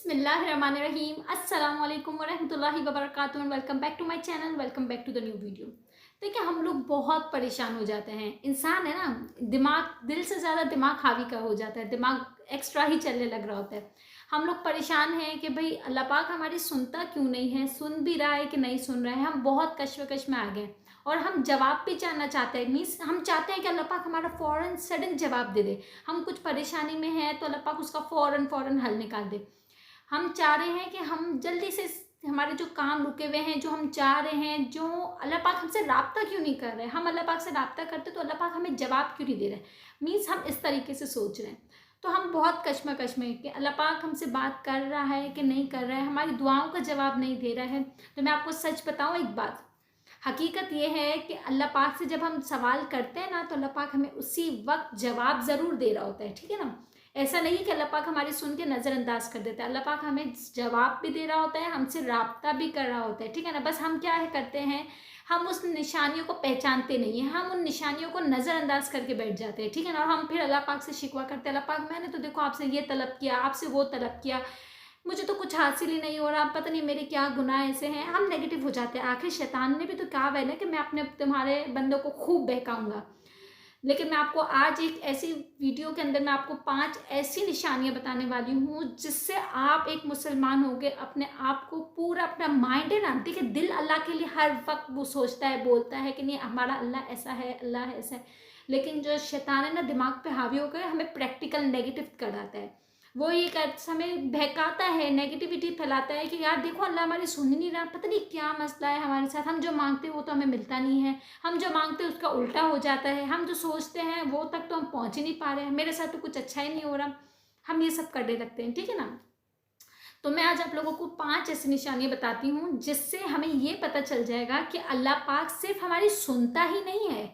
बिस्मिल्लाहिर्रहमानिर्रहीम अस्सलाम वालेकुम वरहमतुल्लाहि वबरकातुहू and welcome back to my channel. Welcome back to the new video. देखिए, हम लोग बहुत परेशान हो जाते हैं। इंसान है ना, दिमाग दिल से ज़्यादा दिमाग हावी का हो जाता है, दिमाग एक्स्ट्रा ही चलने लग रहा होता है। हम लोग परेशान हैं कि भाई अल्लाह पाक हमारी सुनता क्यों नहीं है, सुन भी रहा है कि नहीं सुन रहा है। हम बहुत कश्मकश में आ गए और हम जवाब भी जानना चाहते हैं। मीन्स हम चाहते हैं कि अल्लाह पाक हमारा फ़ौरन सडन जवाब दे दे। हम कुछ परेशानी में हैं तो अल्लाह पाक उसका फ़ौरन फ़ौरन हल निकाल दे। हम चाह रहे हैं कि हम जल्दी से हमारे जो काम रुके हुए हैं, जो हम चाह रहे हैं, जो अल्लाह पाक हमसे राब्ता क्यों नहीं कर रहे हैं। हम अल्लाह पाक से राब्ता करते तो अल्लाह पाक हमें जवाब क्यों नहीं दे रहे। मीन्स हम इस तरीके से सोच रहे हैं। तो हम बहुत कश्मकश में कि अल्लाह पाक हमसे बात कर रहा है कि नहीं कर रहा है, हमारी दुआओं का जवाब नहीं दे रहा है। तो मैं आपको सच बताऊँ एक बात, हकीकत ये है कि अल्लाह पाक से जब हम सवाल करते हैं ना तो अल्लाह पाक हमें उसी वक्त जवाब ज़रूर दे रहा होता है। ठीक है ना, ऐसा नहीं कि अल्लाह पाक हमारी सुन के नज़रअंदाज कर देता है। अल्लाह पाक हमें जवाब भी दे रहा होता है, हमसे राब्ता भी कर रहा होता है। ठीक है ना, बस हम क्या है करते हैं, हम उस निशानियों को पहचानते नहीं हैं, हम उन निशानियों को नज़रअंदाज करके बैठ जाते हैं। ठीक है ना, और हम फिर अल्लाह पाक से शिकवा करते हैं, अल्लाह पाक मैंने तो देखो आपसे ये तलब किया, आपसे वो तलब किया, मुझे तो कुछ हासिल ही नहीं हो रहा, पता नहीं मेरे क्या गुनाह ऐसे हैं। हम नेगेटिव हो जाते हैं। आखिर शैतान ने भी तो कहा हुआ है ना कि मैं अपने तुम्हारे बंदों को खूब बहकाऊंगा। लेकिन मैं आपको आज एक ऐसी वीडियो के अंदर मैं आपको 5 ऐसी निशानियां बताने वाली हूँ जिससे आप एक मुसलमान होके अपने आप को पूरा अपना माइंड है ना, देखिए दिल अल्लाह के लिए हर वक्त वो सोचता है, बोलता है कि नहीं हमारा अल्लाह ऐसा है, अल्लाह ऐसा है। लेकिन जो शैतान है ना, दिमाग पे हावी होकर हमें प्रैक्टिकल नेगेटिव कराता है। वो ये कर हमें बहकाता है, नेगेटिविटी फैलाता है कि यार देखो अल्लाह हमारी सुन ही नहीं रहा, पता नहीं क्या मसला है हमारे साथ, हम जो मांगते हैं वो तो हमें मिलता नहीं है, हम जो मांगते हैं उसका उल्टा हो जाता है, हम जो सोचते हैं वो तक तो हम पहुंच ही नहीं पा रहे हैं, मेरे साथ तो कुछ अच्छा ही नहीं हो रहा। हम ये सब करने लगते हैं। ठीक है ना, तो मैं आज आप लोगों को 5 ऐसी निशानियां बताती हूँ जिससे हमें ये पता चल जाएगा कि अल्लाह पाक सिर्फ हमारी सुनता ही नहीं है,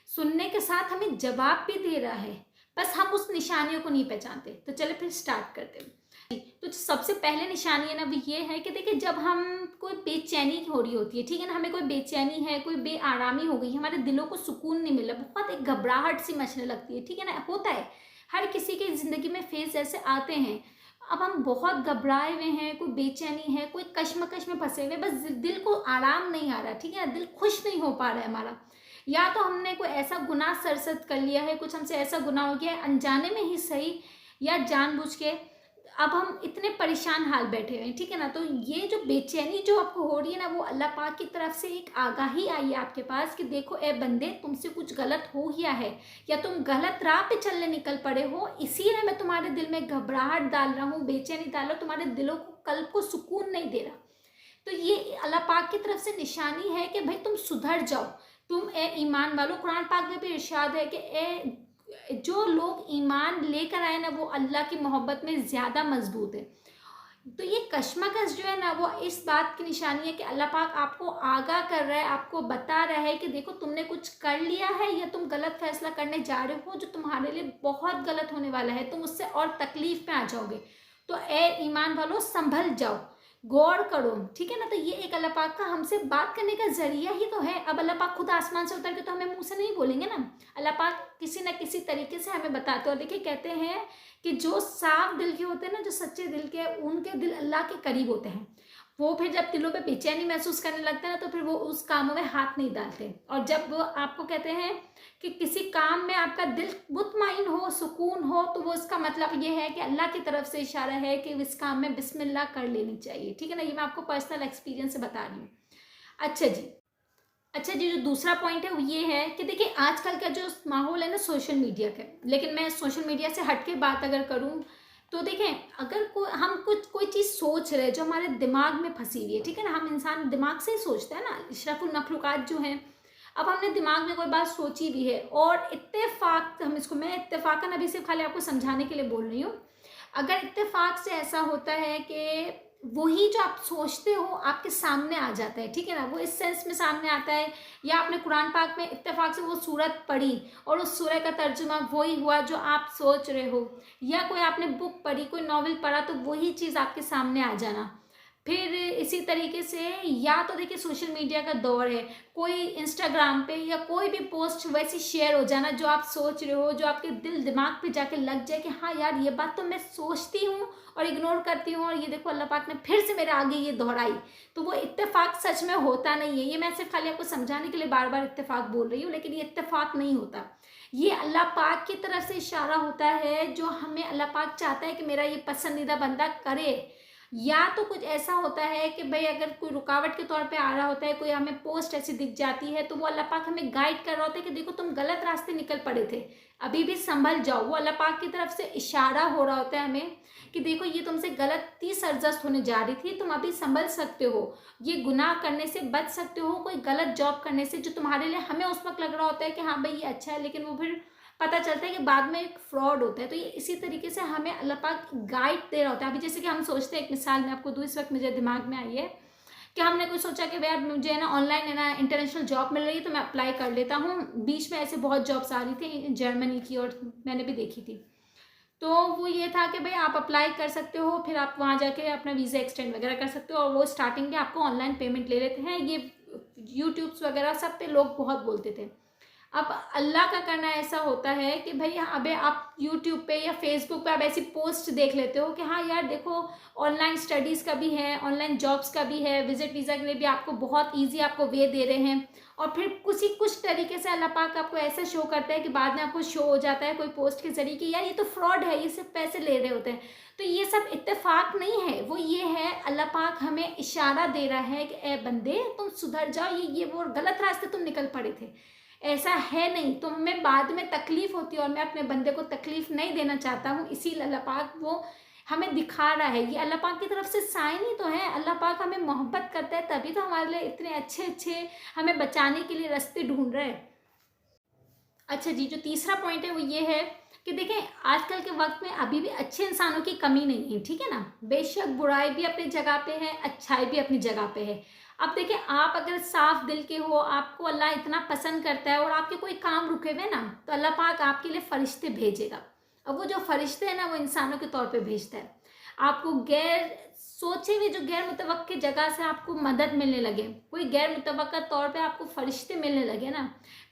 सुनने के साथ हमें जवाब भी दे रहा है, बस हम उस निशानियों को नहीं पहचानते। तो चले फिर स्टार्ट करते हैं। तो जो सबसे पहले निशानी है ना वो ये है कि देखिए, जब हम कोई बेचैनी हो रही होती है, ठीक है ना, हमें कोई बेचैनी है, कोई बेआरामी हो गई, हमारे दिलों को सुकून नहीं मिला, बहुत एक घबराहट सी मचने लगती है। ठीक है ना, होता है, हर किसी के ज़िंदगी में फेज ऐसे आते हैं। अब हम बहुत घबराए हुए हैं, कोई बेचैनी है, कोई कश्मकश में फंसे हुए, बस दिल को आराम नहीं आ रहा। ठीक है ना, दिल खुश नहीं हो पा रहा है हमारा, या तो हमने कोई ऐसा गुनाह सरसद कर लिया है, कुछ हमसे ऐसा गुनाह हो गया है अनजाने में ही सही या जानबूझ के, अब हम इतने परेशान हाल बैठे हुए हैं। ठीक है ना, तो ये जो बेचैनी जो आपको हो रही है ना, वो अल्लाह पाक की तरफ से एक आगाही आई है आपके पास कि देखो ए बंदे, तुमसे कुछ गलत हो गया है या तुम गलत राह पे चलने निकल पड़े हो, इसीलिए मैं तुम्हारे दिल में घबराहट डाल रहा हूँ, बेचैनी डाल रहा हूँ, तुम्हारे दिलों को कल्ब को सुकून नहीं दे रहा। तो ये अल्लाह पाक की तरफ से निशानी है कि भाई तुम सुधर जाओ, तुम ए ईमान वालों, कुरान पाक में भी इरशाद है कि ए जो लोग ईमान लेकर आए ना वो अल्लाह की मोहब्बत में ज़्यादा मजबूत है। तो ये कश्मकश जो है ना वो इस बात की निशानी है कि अल्लाह पाक आपको आगाह कर रहा है, आपको बता रहा है कि देखो तुमने कुछ कर लिया है या तुम गलत फैसला करने जा रहे हो जो तुम्हारे लिए बहुत गलत होने वाला है, तुम उससे और तकलीफ में आ जाओगे। तो ए ईमान वालों, संभल जाओ, गौर करो। ठीक है ना, तो ये एक अल्लाह पाक का हमसे बात करने का जरिया ही तो है। अब अल्लाह पाक खुद आसमान से उतर के तो हमें मुंह से नहीं बोलेंगे ना, अल्लाह पाक किसी न किसी तरीके से हमें बताते हो। देखिए, कहते हैं कि जो साफ दिल के होते हैं ना, जो सच्चे दिल के, उनके दिल अल्लाह के करीब होते हैं। वो फिर जब दिलों पे बेचैनी महसूस करने लगते हैं ना तो फिर वो उस कामों में हाथ नहीं डालते। और जब वो आपको कहते हैं कि किसी काम में आपका दिल मुतमईन हो, सुकून हो, तो वो इसका मतलब ये है कि अल्लाह की तरफ से इशारा है कि इस काम में बिस्मिल्लाह कर लेनी चाहिए। ठीक है ना, ये मैं आपको पर्सनल एक्सपीरियंस से बता रही हूँ। अच्छा जी, जो दूसरा पॉइंट है वो ये है कि देखिए आजकल का जो माहौल है ना सोशल मीडिया का, लेकिन मैं सोशल मीडिया से हट के बात अगर करूँ तो देखें, अगर हम कुछ कोई चीज़ सोच रहे जो हमारे दिमाग में फंसी हुई है, ठीक है ना, हम इंसान दिमाग से ही सोचते हैं ना, इशरफुल मखलूक़ात जो हैं। अब हमने दिमाग में कोई बात सोची भी है और इत्तेफाक, हम इसको, मैं इत्तेफाकन अभी सिर्फ खाली आपको समझाने के लिए बोल रही हूँ, अगर इत्तेफाक से ऐसा होता है कि वही जो आप सोचते हो आपके सामने आ जाता है, ठीक है ना, वो इस सेंस में सामने आता है, या आपने कुरान पाक में इत्तेफाक से वो सूरत पढ़ी और उस सूरह का तर्जुमा वही हुआ जो आप सोच रहे हो, या कोई आपने बुक पढ़ी, कोई नॉवेल पढ़ा, तो वही चीज़ आपके सामने आ जाना, फिर इसी तरीके से या तो देखिए सोशल मीडिया का दौर है, कोई इंस्टाग्राम पे या कोई भी पोस्ट वैसी शेयर हो जाना जो आप सोच रहे हो, जो आपके दिल दिमाग पे जाके लग जाए कि हाँ यार ये बात तो मैं सोचती हूँ और इग्नोर करती हूँ, और ये देखो अल्लाह पाक ने फिर से मेरे आगे ये दोहराई। तो वो इत्तेफाक सच में होता नहीं है। ये मैं सिर्फ खाली आपको समझाने के लिए बार बार इत्तेफाक बोल रही हूँ, लेकिन ये इत्तेफाक नहीं होता। ये अल्लाह पाक की तरफ से इशारा होता है, जो हमें अल्लाह पाक चाहता है कि मेरा ये पसंदीदा बंदा करे। या तो कुछ ऐसा होता है कि भाई अगर कोई रुकावट के तौर पे आ रहा होता है, कोई हमें पोस्ट ऐसी दिख जाती है, तो वो अल्लाह पाक हमें गाइड कर रहा होता है कि देखो तुम गलत रास्ते निकल पड़े थे, अभी भी संभल जाओ। वो अल्लाह पाक की तरफ से इशारा हो रहा होता है हमें कि देखो ये तुमसे गलती सरजस्त होने जा रही थी, तुम अभी संभल सकते हो, ये गुनाह करने से बच सकते हो, कोई गलत जॉब करने से जो तुम्हारे लिए हमें उस वक्त लग रहा होता है कि हाँ भाई ये अच्छा है, लेकिन वो फिर पता चलता है कि बाद में एक फ्रॉड होता है। तो ये इसी तरीके से हमें अल्लाह पाक गाइड दे रहा होता है। अभी जैसे कि हम सोचते हैं, एक मिसाल मैं आपको दूँ, इस वक्त मुझे दिमाग में आई है कि हमने कोई सोचा कि यार मुझे है ना ऑनलाइन है ना इंटरनेशनल जॉब मिल रही है, तो मैं अप्लाई कर लेता हूँ। बीच में ऐसे बहुत जॉब्स आ रही थी जर्मनी की, और मैंने भी देखी थी। तो वो ये था कि भाई आप अप्लाई कर सकते हो, फिर आप वहाँ जाके अपना वीज़ा एक्सटेंड वगैरह कर सकते हो, और वो स्टार्टिंग में आपको ऑनलाइन पेमेंट ले लेते हैं। ये यूट्यूब्स वगैरह सब पे लोग बहुत बोलते थे। अब अल्लाह का करना ऐसा होता है कि भाई अबे आप यूट्यूब पे या फेसबुक पे आप ऐसी पोस्ट देख लेते हो कि हाँ यार देखो ऑनलाइन स्टडीज़ का भी है, ऑनलाइन जॉब्स का भी है, विजिट वीज़ा के लिए भी आपको बहुत इजी आपको वे दे रहे हैं। और फिर कुछ तरीके से अल्लाह पाक आपको ऐसा शो करता है कि बाद में आपको शो हो जाता है कोई पोस्ट के जरिए कि यार ये तो फ्रॉड है, ये सिर्फ पैसे ले रहे होते हैं। तो ये सब इत्तेफाक नहीं है, वो ये है अल्लाह पाक हमें इशारा दे रहा है कि ए बंदे तुम सुधर जाओ, ये वो गलत रास्ते तुम निकल पड़े थे, ऐसा है नहीं। तो हमें बाद में तकलीफ होती है, और मैं अपने बंदे को तकलीफ नहीं देना चाहता हूँ, इसीलिए अल्लाह पाक वो हमें दिखा रहा है। ये अल्लाह पाक की तरफ से साइन ही तो है। अल्लाह पाक हमें मोहब्बत करता है, तभी तो हमारे लिए इतने अच्छे अच्छे हमें बचाने के लिए रास्ते ढूंढ रहे हैं। अच्छा जी, जो तीसरा पॉइंट है वो ये है कि देखें आजकल के वक्त में अभी भी अच्छे इंसानों की कमी नहीं है, ठीक है ना। बेशक बुराई भी अपनी जगह पे है, अच्छाई भी अपनी जगह पे है। अब देखें आप अगर साफ दिल के हो, आपको अल्लाह इतना पसंद करता है, और आपके कोई काम रुके हुए ना, तो अल्लाह पाक आपके लिए फरिश्ते भेजेगा। अब वो जो फरिश्ते हैं ना, वो इंसानों के तौर पे भेजता है। आपको गैर सोचे हुए जो गैर मुतवक्के जगह से आपको मदद मिलने लगे, कोई गैर मुतवक्का तौर पे आपको फरिश्ते मिलने लगे ना,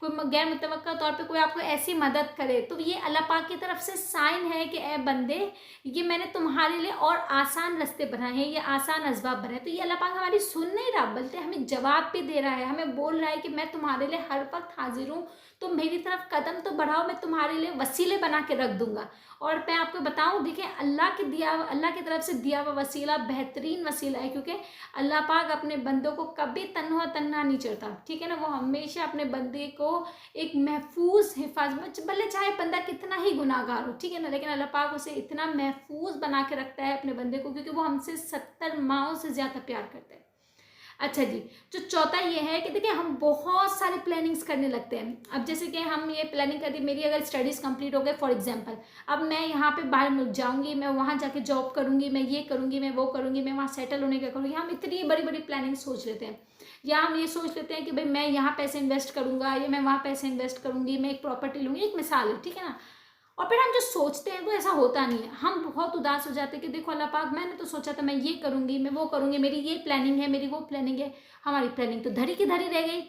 कोई गैर मुतवक्का तौर पे कोई आपको ऐसी मदद करे, तो ये अल्लाह पाक की तरफ से साइन है कि ए बंदे ये मैंने तुम्हारे लिए और आसान रास्ते बनाए हैं, ये आसान असबाब बनाए। तो ये अल्लाह पाक हमारी सुन नहीं रहा, बल्कि हमें जवाब भी दे रहा है, हमें बोल रहा है कि मैं तुम्हारे लिए हर वक्त हाजिर हूँ, तो मेरी तरफ कदम तो बढ़ाओ, मैं तुम्हारे लिए वसीले बना के रख दूंगा। और मैं आपको बताऊं, देखिए अल्लाह की तरफ से दिया हुआ वसीला बेहतरीन वसीला है, क्योंकि अल्लाह पाक अपने बंदों को कभी तन्हा नहीं छोड़ता, ठीक है ना। वो हमेशा अपने बंदे को एक महफूज हिफाजत, भले चाहे बंदा कितना ही गुनाहगार हो, ठीक है ना, लेकिन अल्लाह पाक उसे इतना महफूज बना के रखता है अपने बंदे को, क्योंकि वो हमसे 70 माओं से ज़्यादा प्यार करता है। अच्छा जी, जो चौथा ये है कि देखिए हम बहुत सारी प्लानिंग्स करने लगते हैं। अब जैसे कि हम ये प्लानिंग करते हैं, मेरी अगर स्टडीज़ कंप्लीट हो गए फॉर एग्जांपल, अब मैं यहाँ पे बाहर मुल्क जाऊँगी, मैं वहाँ जाके जॉब करूँगी, मैं ये करूँगी, मैं वो करूँगी, मैं वहाँ सेटल होने का करूँगी। हम इतनी बड़ी बड़ी प्लानिंग सोच लेते हैं, या हम ये सोच लेते हैं कि भाई मैं यहाँ पैसे इन्वेस्ट करूँगा, या मैं वहाँ पैसे इन्वेस्ट करूँगी, मैं एक प्रॉपर्टी लूँगी, एक मिसाल है, ठीक है ना। और फिर हम जो सोचते हैं वो ऐसा होता नहीं है, हम बहुत उदास हो जाते हैं कि देखो अल्लाह पाक मैंने तो सोचा था मैं ये करूँगी, मैं वो करूँगी, मेरी ये प्लानिंग है, मेरी वो प्लानिंग है, हमारी प्लानिंग तो धरी की धरी रह गई।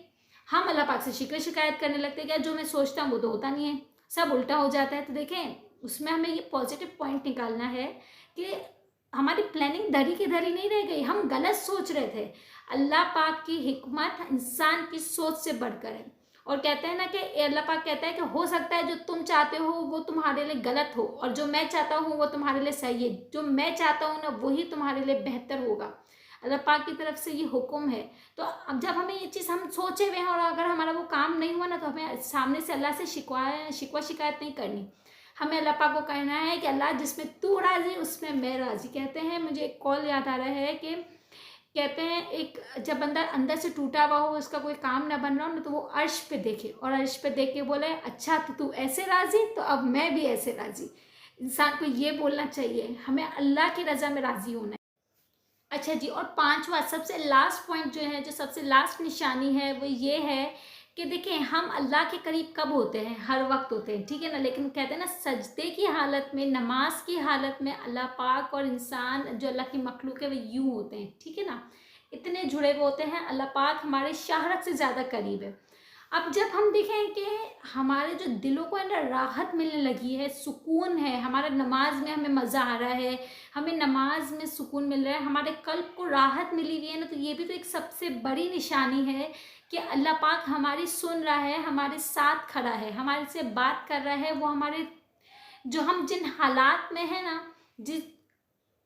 हम अल्लाह पाक से शिकायत करने लगते हैं कि जो मैं सोचता हूँ वो तो होता नहीं है, सब उल्टा हो जाता है। तो देखें उसमें हमें ये पॉजिटिव पॉइंट निकालना है कि हमारी प्लानिंग धरी की धरी नहीं रह गई, हम गलत सोच रहे थे। अल्लाह पाक की हिकमत इंसान की सोच से बढ़कर है, और कहते हैं ना कि अल्लाह पाक कहता है कि हो सकता है जो तुम चाहते हो वो तुम्हारे लिए गलत हो, और जो मैं चाहता हूँ वो तुम्हारे लिए सही है, जो मैं चाहता हूँ ना वही तुम्हारे लिए बेहतर होगा। अल्लाह पाक की तरफ से ये हुक्म है। तो अब जब हमें ये चीज़ हम सोचे हुए हैं, और अगर हमारा वो काम नहीं हुआ ना, तो हमें सामने से अल्लाह से शिकवा शिकायत नहीं करनी। हमें अल्लाह पाक को कहना है कि अल्लाह जिसमें तू राज़ी उसमें मैं राज़ी। कहते हैं, मुझे एक कॉल याद आ रहा है कि कहते हैं एक जब बंदा अंदर से टूटा हुआ हो, उसका कोई काम ना बन रहा हो ना, तो वो अर्श पे देखे, और अर्श पे देख के बोले अच्छा तो तू ऐसे राज़ी, तो अब मैं भी ऐसे राज़ी। इंसान को ये बोलना चाहिए, हमें अल्लाह की रज़ा में राज़ी होना है। अच्छा जी, और पांचवा सबसे लास्ट पॉइंट जो है, जो सबसे लास्ट निशानी है, वो ये है कि देखिए हम अल्लाह के करीब कब होते हैं, हर वक्त होते हैं, ठीक है ना। लेकिन कहते हैं ना सजदे की हालत में, नमाज की हालत में अल्लाह पाक और इंसान जो अल्लाह की मखलूक है वो यूं होते हैं, ठीक है ना। इतने जुड़े हुए होते हैं, अल्लाह पाक हमारे शाहरत से ज़्यादा करीब है। अब जब हम देखें कि हमारे जो दिलों को है ना राहत मिलने लगी है, सुकून है, हमारे नमाज में हमें मज़ा आ रहा है, हमें नमाज में सुकून मिल रहा है, हमारे कल्ब को राहत मिली हुई है ना, तो ये भी तो एक सबसे बड़ी निशानी है कि अल्लाह पाक हमारी सुन रहा है, हमारे साथ खड़ा है, हमारे से बात कर रहा है। वो हमारे जो हम जिन हालात में है ना, जिस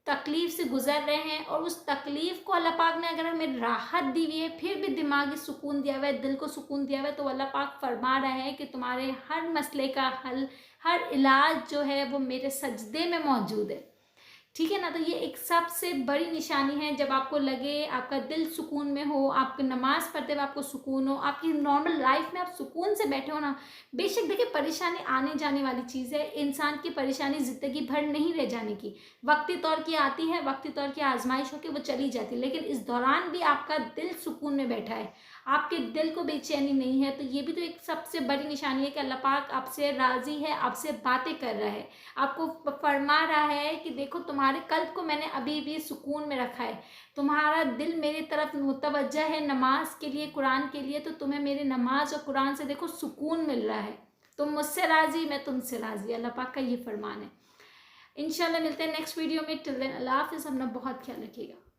तकलीफ से गुजर रहे हैं, और उस तकलीफ को अल्लाह पाक ने अगर हमें राहत दी हुई है, फिर भी दिमागी सुकून दिया हुआ है, दिल को सुकून दिया हुआ है, तो अल्लाह पाक फरमा रहा है कि तुम्हारे हर मसले का हल, हर इलाज जो है वो मेरे सजदे में मौजूद है, ठीक है ना। तो ये एक सबसे बड़ी निशानी है, जब आपको लगे आपका दिल सुकून में हो, आपकी नमाज पढ़ते हुए आपको सुकून हो, आपकी नॉर्मल लाइफ में आप सुकून से बैठे हो ना। बेशक देखिए परेशानी आने जाने वाली चीज़ है, इंसान की परेशानी ज़िंदगी भर नहीं रह जाने की, वक्ती तौर की आती है, वक्ती तौर की आजमाइश होकर वो चली जाती है, लेकिन इस दौरान भी आपका दिल सुकून में बैठा है, आपके दिल को बेचैनी नहीं है, तो ये भी तो एक सबसे बड़ी निशानी है कि अल्लाह पाक आपसे राज़ी है, आपसे बातें कर रहा है, आपको फरमा रहा है कि देखो तुम्हारे कल्ब को मैंने अभी भी सुकून में रखा है, तुम्हारा दिल मेरी तरफ मुतवज्जा है नमाज के लिए, कुरान के लिए, तो तुम्हें मेरी नमाज और कुरान से देखो सुकून मिल रहा है, तुम मुझसे राज़ी, मैं तुमसे राज़ी। अल्लाह पाक का ये फरमान है। इंशाल्लाह मिलते हैं नेक्स्ट वीडियो में। टिल देन अल्लाह हाफ़िज़, अपना बहुत ख्याल रखिएगा।